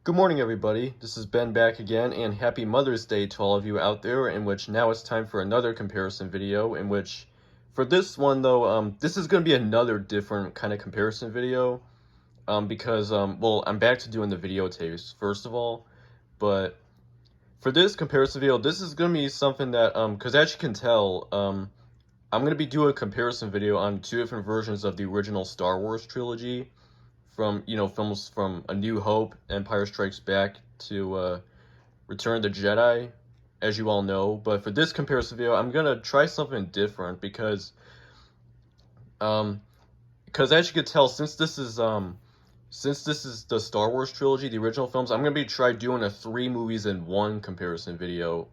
Good morning, everybody. This is Ben back again, and happy Mother's Day to all of you out there, in which now it's time for another comparison video, in which, for this one, though, this is going to be another different kind of comparison video, because, well, I'm back to doing the videotapes, first of all, but for this comparison video, this is going to be something that, because as you can tell, I'm going to be doing a comparison video on two different versions of the original Star Wars trilogy, from films from A New Hope, Empire Strikes Back, to Return of the Jedi, as you all know. But for this comparison video, I'm gonna try something different because as you could tell, since this is the Star Wars trilogy, the original films, I'm gonna be doing a 3 movies in 1 comparison video.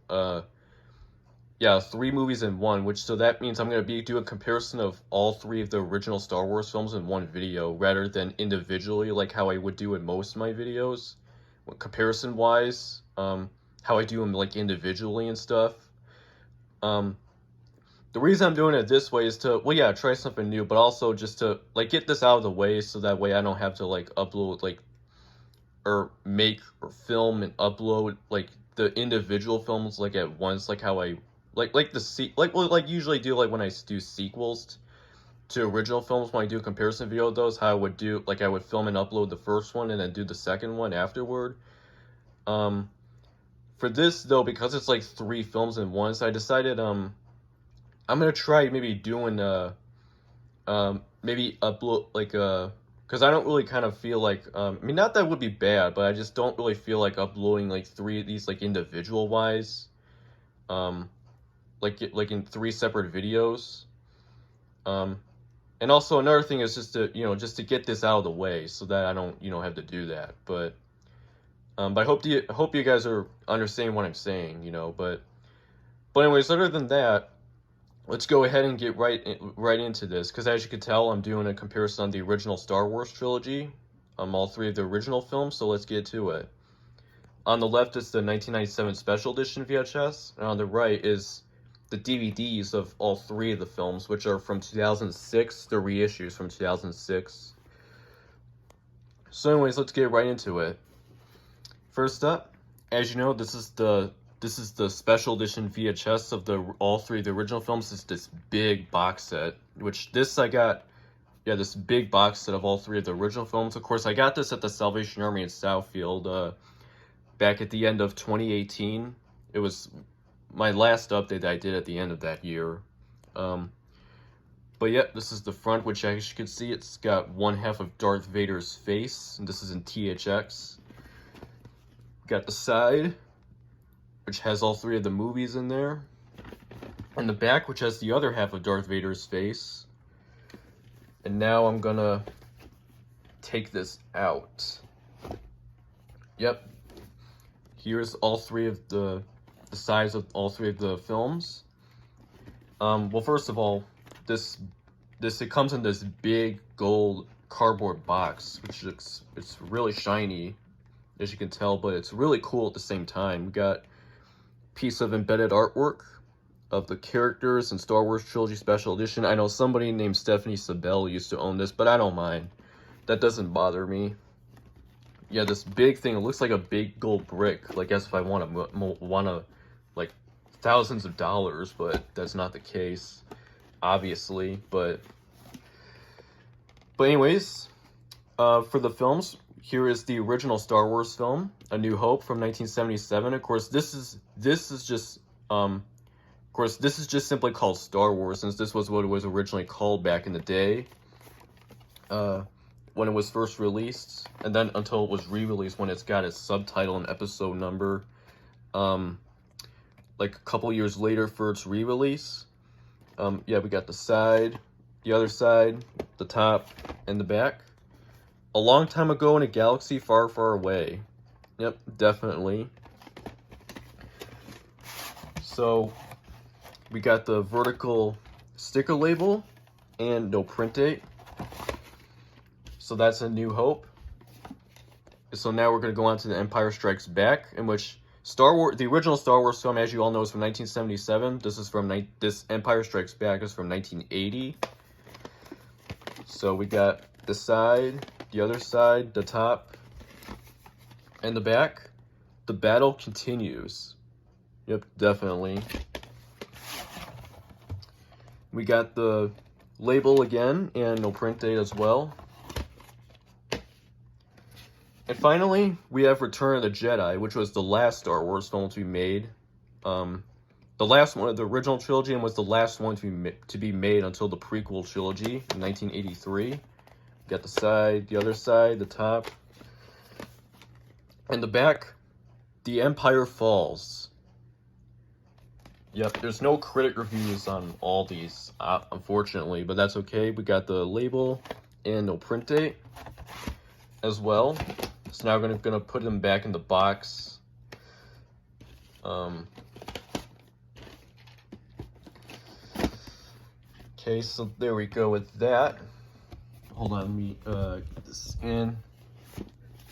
Yeah, 3 movies in 1, so that means I'm going to be doing a comparison of all 3 of the original Star Wars films in 1 video, rather than individually, like how I would do in most of my videos, comparison-wise, how I do them, like, individually and stuff. The reason I'm doing it this way is to, well, yeah, try something new, but also just to, like, get this out of the way, so that way I don't have to, like, upload, like, or make or film and upload, like, the individual films, like, at once, like how I usually do, like when I do sequels to original films. When I do a comparison video of those, how I would do, like, I would film and upload the first one and then do the second one afterward. For this though, because it's like 3 films in one, so I decided I'm gonna try maybe doing maybe upload, like, because I don't really kind of feel like, I mean, not that would be bad, but I just don't really feel like uploading like 3 of these, like, individual wise, like in 3 separate videos. And also another thing is just to get this out of the way, so that I don't have to do that. But I hope you guys are understanding what I'm saying, but anyways, other than that, let's go ahead and get right into this, because as you can tell, I'm doing a comparison on the original Star Wars trilogy, all 3 of the original films. So let's get to it. On the left is the 1997 Special Edition VHS, and on the right is the DVDs of all 3 of the films, which are from 2006. They're reissues from 2006. So anyways, let's get right into it. First up, as you know, this is the Special Edition VHS of all 3 of the original films. It's this big box set, which this I got, yeah, this big box set of all 3 of the original films. Of course, I got this at the Salvation Army in Southfield, back at the end of 2018. It was my last update that I did at the end of that year. But yeah, this is the front, which, as you can see, it's got 1/2 of Darth Vader's face, and this is in THX. Got the side, which has all 3 of the movies in there, and the back, which has the other half of Darth Vader's face. And now I'm gonna take this out. Yep, here's all 3 of the size of all 3 of the films. Well, first of all, it comes in this big gold cardboard box, which it's really shiny, as you can tell, but it's really cool at the same time. We got a piece of embedded artwork of the characters in Star Wars Trilogy Special Edition. I know somebody named Stephanie Sabell used to own this, but I don't mind. That doesn't bother me. Yeah, this big thing, it looks like a big gold brick, like as if I want to like thousands of dollars, but that's not the case, obviously. But anyways, for the films, here is the original Star Wars film, A New Hope, from 1977. Of course, this is just simply called Star Wars, since this was what it was originally called back in the day, when it was first released, and then until it was re-released when it's got its subtitle and episode number, like a couple years later for its re-release. Yeah, we got the side, the other side, the top, and the back. A long time ago in a galaxy far, far away. Yep, definitely. So we got the vertical sticker label and no print date. So that's A New Hope. So now we're going to go on to The Empire Strikes Back, in which the original Star Wars film, as you all know, is from 1977. This Empire Strikes Back is from 1980. So we got the side, the other side, the top, And the back, the battle continues. Yep, definitely. We got the label again and no print date as well. And finally, we have Return of the Jedi, which was the last Star Wars film to be made. The last one of the original trilogy, and was the last one to be made until the prequel trilogy in 1983. Got the side, the other side, the top. And the back, The Empire Falls. Yep, there's no critic reviews on all these, unfortunately, but that's okay. We got the label and no print date as well. So now we're gonna put them back in the box. Okay, so there we go with that. Hold on, let me get this in.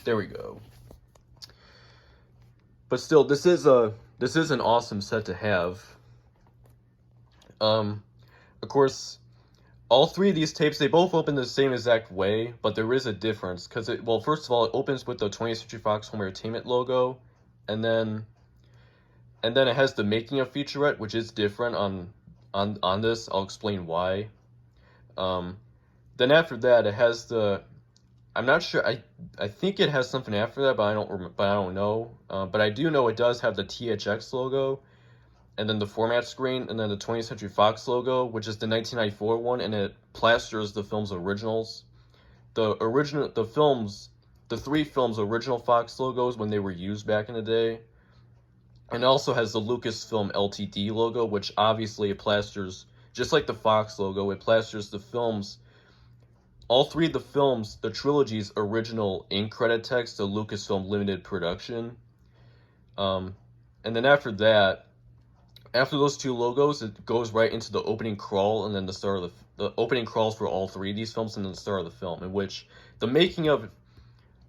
There we go. But still, this is an awesome set to have. Of course, all three of these tapes, they both open the same exact way, but there is a difference because well, first of all, it opens with the 20th Century Fox Home Entertainment logo, and then it has the making of featurette, which is different on this. I'll explain why. Then after that, it has the, I'm not sure. I think it has something after that, but I don't know. But I do know it does have the THX logo, and then the format screen, and then the 20th Century Fox logo, which is the 1994 one, and it plasters the film's originals. The three films' original Fox logos when they were used back in the day. And it also has the Lucasfilm Ltd logo, which obviously it plasters, just like the Fox logo, it plasters the films, all three of the films, the trilogy's original in-credit text, the Lucasfilm Limited Production. And then after that, after those two logos, it goes right into the opening crawl, and then the start of the opening crawls for all three of these films, and then the start of the film, in which the making of,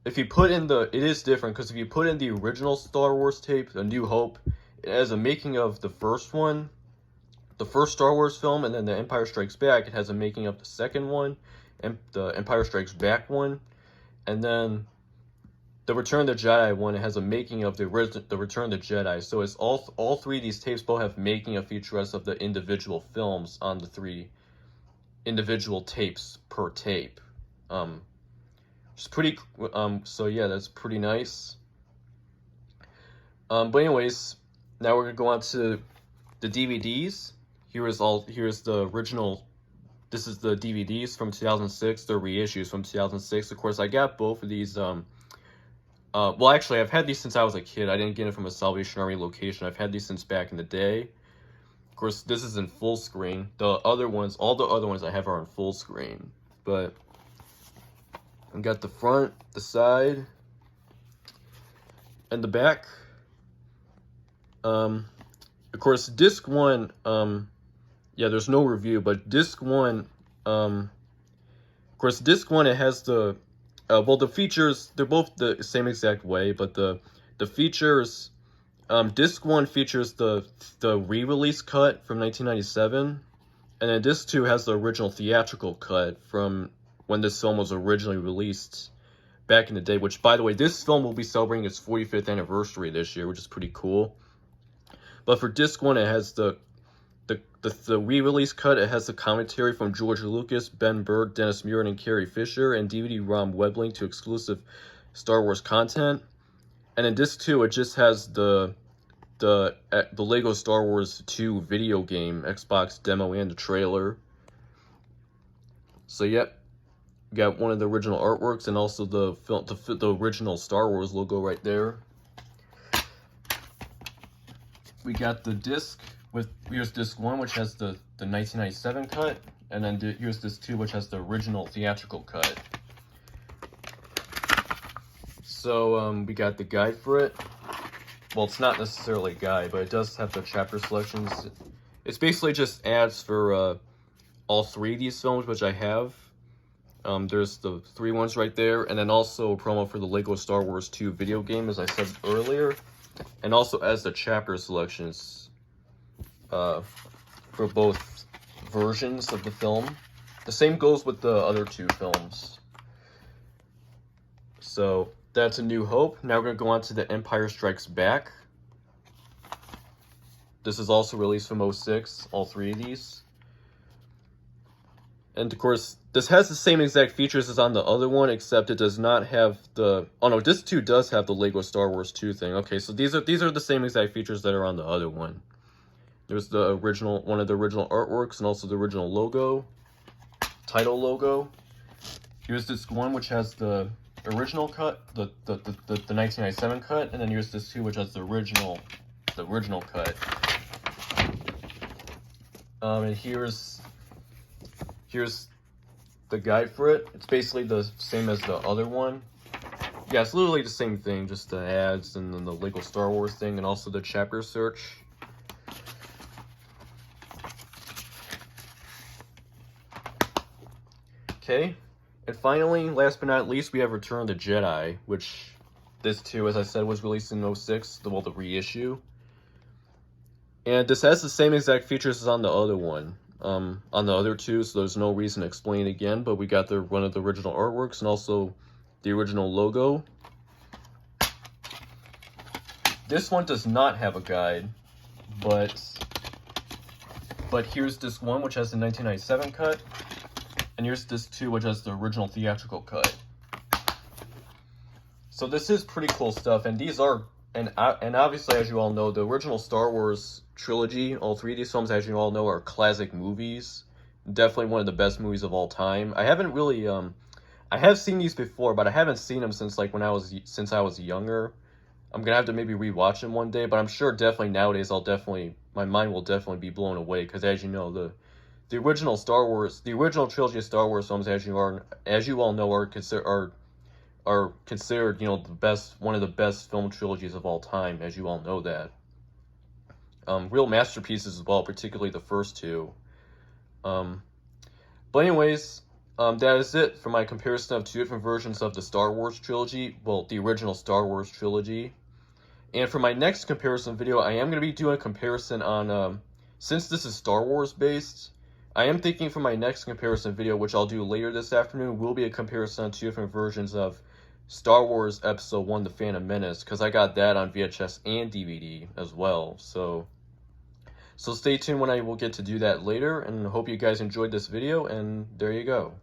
if you put in it is different, because if you put in the original Star Wars tape, A New Hope, it has a making of the first one, the first Star Wars film, and then The Empire Strikes Back, it has a making of the second one, and the Empire Strikes Back one, and then the Return of the Jedi one, it has a making of the Return of the Jedi. So it's all three of these tapes both have making of featurettes of the individual films on the three individual tapes per tape. It's pretty, so yeah, that's pretty nice. But anyways, now we're gonna go on to the DVDs. Here's the original. This is the DVDs from 2006. They're reissues from 2006. Of course, I got both of these. Well, actually, I've had these since I was a kid. I didn't get it from a Salvation Army location. I've had these since back in the day. Of course, this is in full screen. All the other ones I have are in full screen. But I've got the front, the side, and the back. Of course, disc one, yeah, there's no review, but disc one, of course, disc one, it has the, well, the features, they're both the same exact way, but the features, disc one features the re-release cut from 1997, and then disc two has the original theatrical cut from when this film was originally released back in the day, which, by the way, this film will be celebrating its 45th anniversary this year, which is pretty cool. But for disc one, it has the re-release cut. It has the commentary from George Lucas, Ben Burtt, Dennis Muren, and Carrie Fisher, and DVD-ROM web link to exclusive Star Wars content. And in disc two, it just has the Lego Star Wars 2 video game, Xbox demo, and the trailer. So yep, we got one of the original artworks, and also the original Star Wars logo right there. We got the disc with, here's disc one, which has the 1997 cut, and then here's disc two, which has the original theatrical cut. So we got the guide for it. Well, it's not necessarily a guide, but it does have the chapter selections. It's basically just ads for all three of these films, which I have. There's the three ones right there, and then also a promo for the Lego Star Wars 2 video game, as I said earlier, and also as the chapter selections for both versions of the film. The same goes with the other two films. So That's A New Hope. Now we're going to go on to The Empire Strikes Back. This is also released from 06, all three of these. And of course, this has the same exact features as on the other one, except it does not have the... Oh no, this too does have the Lego Star Wars 2 thing. Okay, so these are the same exact features that are on the other one. There's the original, one of the original artworks, and also the original logo, title logo. Here's this one which has the original cut, the 1997 cut, and then here's this two which has the original cut. And here's the guide for it. It's basically the same as the other one. Yeah, it's literally the same thing, just the ads and then the Lego Star Wars thing, and also the chapter search. Okay, and finally, last but not least, we have Return of the Jedi, which this too, as I said, was released in 06, the reissue. And this has the same exact features as on the other one, on the other two, so there's no reason to explain it again, but we got one of the original artworks and also the original logo. This one does not have a guide, but here's this one which has the 1997 cut, and here's this too which has the original theatrical cut. So this is pretty cool stuff, and these are, and obviously, as you all know, the original Star Wars trilogy, all three of these films, as you all know, are classic movies. Definitely one of the best movies of all time. I haven't really, I have seen these before, but I haven't seen them since like since I was younger. I'm gonna have to maybe rewatch them one day, but I'm sure definitely nowadays my mind will definitely be blown away, because as you know, the original Star Wars, the original trilogy of Star Wars films, as you all know, are considered, you know, one of the best film trilogies of all time, as you all know that. Real masterpieces as well, particularly the first two. But anyways, that is it for my comparison of two different versions of the Star Wars trilogy, well, the original Star Wars trilogy. And for my next comparison video, I am going to be doing a comparison on, since this is Star Wars based, I am thinking for my next comparison video, which I'll do later this afternoon, will be a comparison on two different versions of Star Wars Episode 1, The Phantom Menace, because I got that on VHS and DVD as well. So stay tuned when I will get to do that later, and hope you guys enjoyed this video, and there you go.